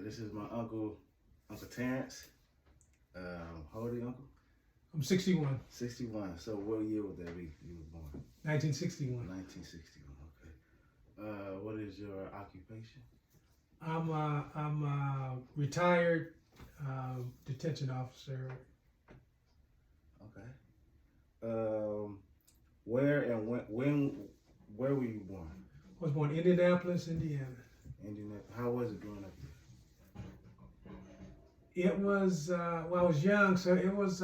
This is my uncle, Uncle Terrence. How old are you, Uncle? I'm 61. 61. So what year would that be? You were born? 1961. 1961. Okay. What is your occupation? I'm a retired detention officer. Okay. Where and where were you born? I was born in Indianapolis, Indiana. Indianapolis. How was it growing up there? It was well, I was young, so it was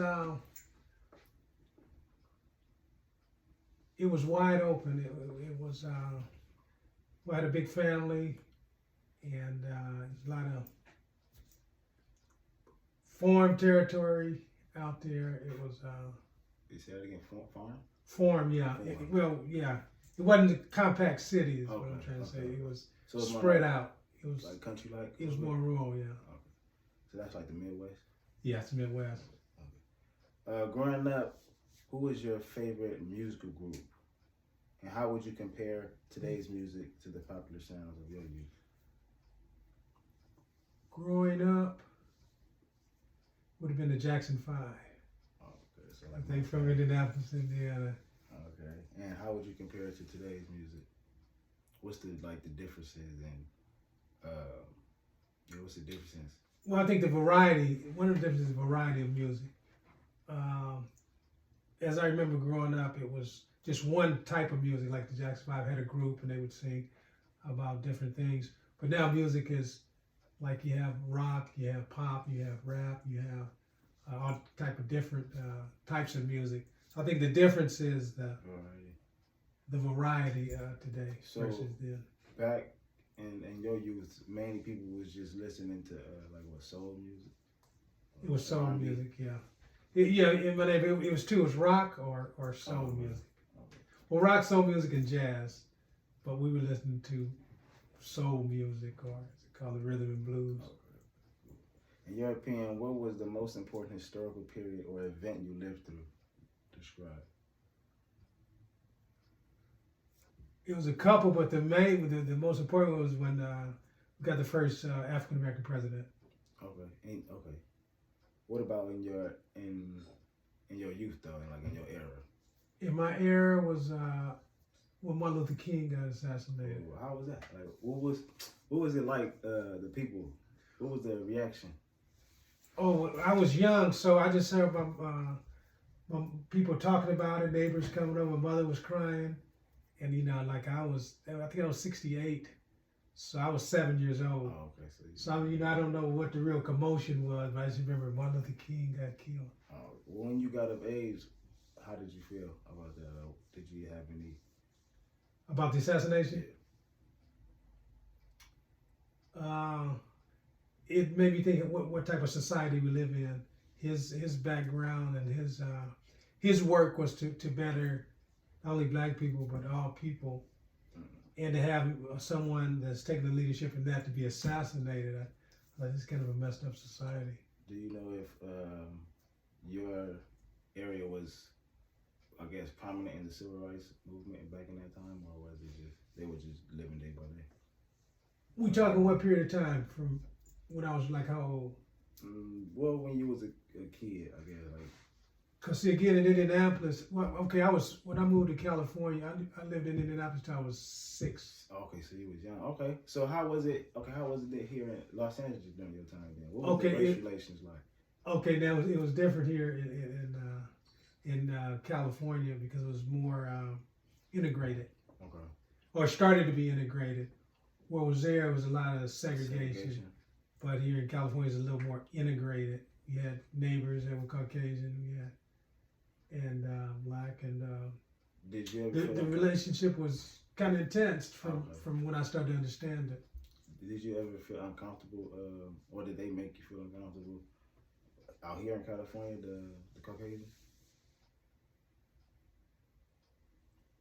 wide open. It was we had a big family, and a lot of farm territory out there. It was You said it again. Farm. farm, yeah. Yeah. It wasn't a compact city. Is what I'm Okay, trying to say. okay. It was So it's more spread like, out. It was like country like. it was more rural, yeah. Okay. So that's like the Midwest. Yeah, it's Midwest. Growing up, who was your favorite musical group? And how would you compare today's music to the popular sounds of your youth? Growing up, would have been the Jackson 5. Oh, okay. So I think from Indianapolis, Indiana. Okay. And how would you compare it to today's music? What's the differences and what's the differences? Well, I think the variety, one of the differences is the variety of music. As I remember growing up, it was just one type of music, like the Jackson 5 had a group and they would sing about different things. But now music is like you have rock, you have pop, you have rap, you have all type of different types of music. So I think the difference is the variety today versus then. Back in your youth, many people was just listening to soul music. It was soul music, yeah. But it was two. It was rock or soul music. Okay. Well, rock, soul music, and jazz. But we were listening to soul music, or as they call it, rhythm and blues. Okay. In your opinion, what was the most important historical period or event you lived through? Describe. It was a couple, but the most important was when we got the first African American president. Okay. Okay. What about in your youth though, in your era? In my era was when Martin Luther King got assassinated. Ooh, how was that? Like, what was it like? The people, what was the reaction? Oh, I was young, so I just heard my people talking about it, neighbors coming over. My mother was crying, and I think I was 68, so I was 7 years old. Oh, okay. So I don't know what the real commotion was, but I just remember Martin Luther King got killed. When you got of age, how did you feel about that? Did you have any? About the assassination? It made me think of what type of society we live in. His background and his work was to better not only black people but all people. And to have someone that's taking the leadership in that to be assassinated, it's kind of a messed up society. Do you know if your area was, I guess, prominent in the civil rights movement back in that time, or was it just they were just living day by day? We talking what period of time? From when I was like how old? Well, when you was a kid, I guess. Cause see, again in Indianapolis, when I moved to California, I lived in Indianapolis till I was 6. Okay, so you was young. Okay, so how was it? Okay, how was it here in Los Angeles during your time then? What was the race relations like? Okay, now it was different here in California because it was more integrated. Okay. Or started to be integrated. What was there was a lot of segregation. But here in California, it's a little more integrated. You had neighbors that were Caucasian, and black, and did you ever the relationship was kind of intense from when I started to understand it. Did you ever feel uncomfortable, or did they make you feel uncomfortable out here in California, the Caucasians?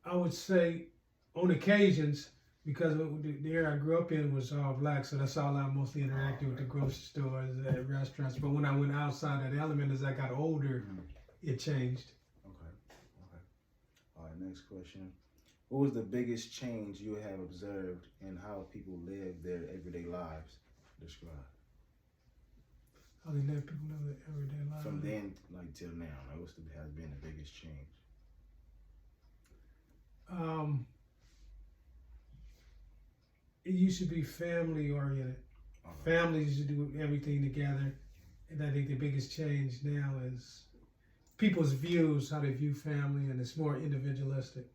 I would say on occasions, because the area I grew up in was all black, so that's all I mostly interacted with, the grocery stores, at restaurants. But when I went outside that element, as I got older, it changed. Okay. All right, next question. What was the biggest change you have observed in how people live their everyday lives? Describe. How they let people live their everyday lives. From then, like till now, like what's has been the biggest change? It used to be family oriented. Families used to do everything together, and I think the biggest change now is people's views, how they view family, and it's more individualistic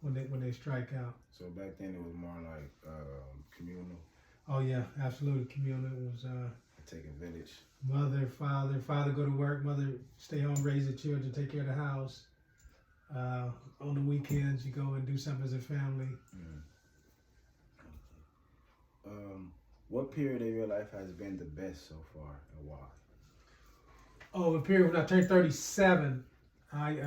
when they strike out. So back then it was more like communal. Oh yeah, absolutely communal. It was Take a village. mother, father go to work, mother stay home, raise the children, take care of the house. On the weekends, you go and do something as a family. What period of your life has been the best so far, and why? Oh, the period when I turned 37, I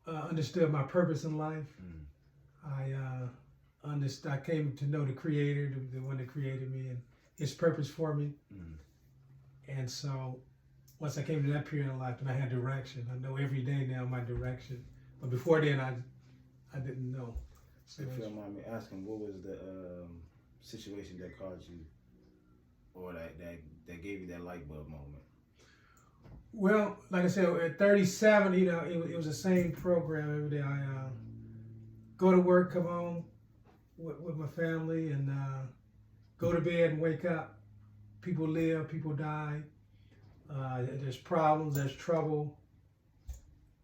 understood my purpose in life. I came to know the Creator, the one that created me, and His purpose for me. And so, once I came to that period of life, and I had direction. I know every day now my direction, but before then, I didn't know. So if you don't mind me asking, what was the situation that caused you, or that gave you that light bulb moment? Well, like I said, at 37, it was the same program every day. I go to work, come home with my family, and go to bed and wake up. People live, people die. There's problems, there's trouble.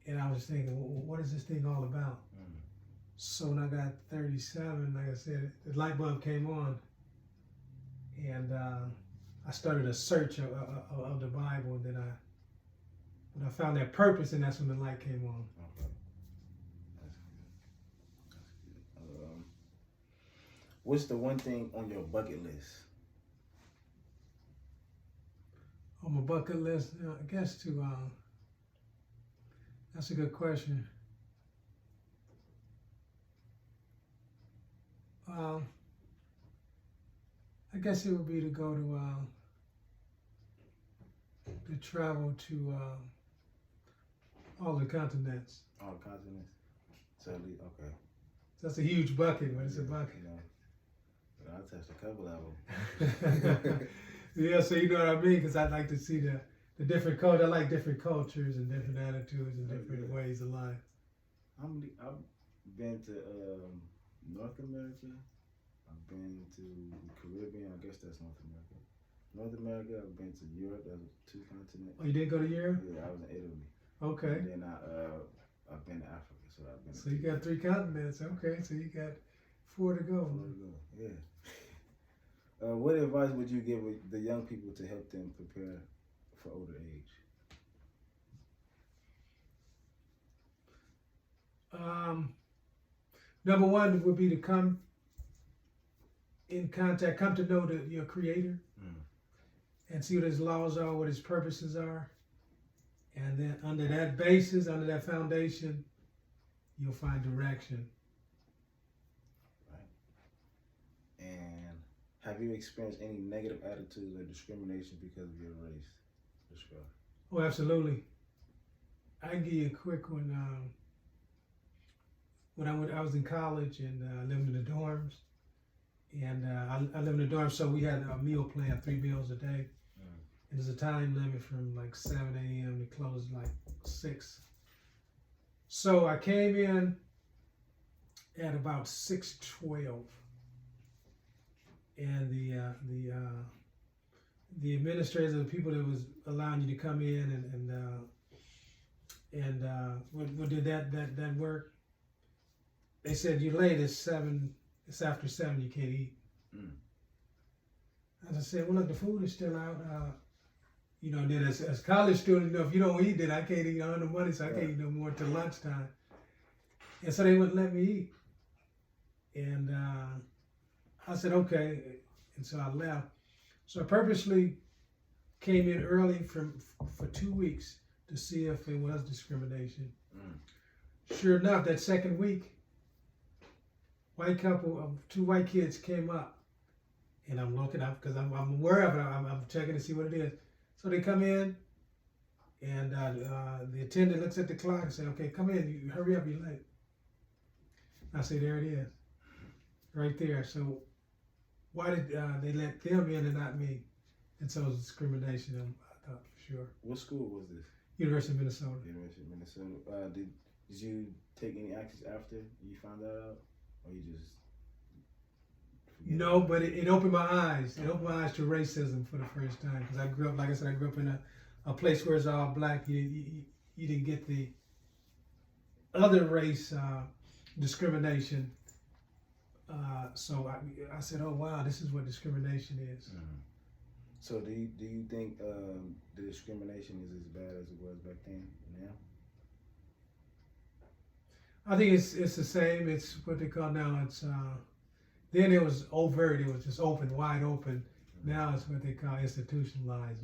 And I was thinking, what is this thing all about? So when I got 37, like I said, the light bulb came on, and I started a search of the Bible. And then when I found that purpose, and that's when the light came on. Okay, that's good. That's good. What's the one thing on your bucket list? On my bucket list, I guess that's a good question. I guess it would be to go to travel to all the continents. All the continents? So, okay. That's a huge bucket, but it's a bucket. I touched a couple of them. Yeah, so you know what I mean? Because I'd like to see the different cultures. I like different cultures and different attitudes and different ways of life. I've been to North America. I've been to the Caribbean. I guess that's North America. North America. I've been to Europe. That's 2 continents. Oh, you did go to Europe? Yeah, I was in Italy. Okay. And then I've been to Africa. So I've been. So you got 3 continents. Okay, so you got 4 to go. 4 to go. Yeah. What advice would you give the young people to help them prepare for older age? Number 1 would be to come in contact, come to know your Creator, and see what His laws are, what His purposes are, and then under that basis, under that foundation, you'll find direction. Right. And have you experienced any negative attitudes or discrimination because of your race? Describe. Oh, absolutely. I can give you a quick one. When I was in college and lived in the dorms, and I lived in the dorms, so we had a meal plan, 3 meals a day. And there's a time limit from like 7 a.m. to close like 6. So I came in at about 6:12, and the administrators, the people that was allowing you to come in and what did that work? They said you're late. It's after 7. You can't eat. As I said, well, look, the food is still out. Then as college student, if you don't eat, then I can't eat. I earn the money, so I can't eat no more till lunchtime. And so they wouldn't let me eat. And I said, okay. And so I left. So I purposely came in early for 2 weeks to see if it was discrimination. Sure enough, that second week, white couple of 2 white kids came up, and I'm looking up because I'm aware of it. I'm checking to see what it is. So they come in, and the attendant looks at the clock and says, "Okay, come in. You hurry up. You're late." I say, "There it is, right there." So why did they let them in and not me? And so it was discrimination, I thought for sure. What school was this? University of Minnesota. University of Minnesota. Did you take any actions after you found that out, or you just? No, but it opened my eyes. It opened my eyes to racism for the first time because I grew up, like I said, I grew up in a place where it's all black. You didn't get the other race discrimination. So I said, oh wow, this is what discrimination is. Mm-hmm. So do you think the discrimination is as bad as it was back then now? I think it's the same. It's what they call now. It's then it was overt. It was just open, wide open. Now it's what they call institutionalized.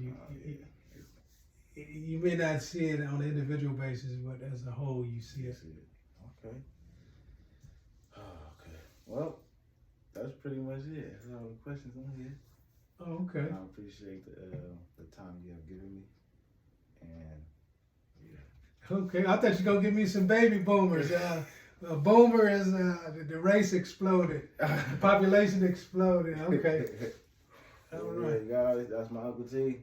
You may not see it on an individual basis, but as a whole, you see it. Okay. Okay. Well, that's pretty much it. That's all the questions on here. Oh, okay. I appreciate the time you have given me, and yeah. Okay, I thought you were gonna give me some baby boomers. A boomer is the race exploded, the population exploded. Okay. All right. Yeah, guys, that's my Uncle T.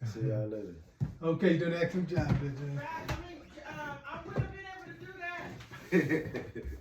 See y'all later. Okay, you did an excellent job, bitch. I would have been able to do that.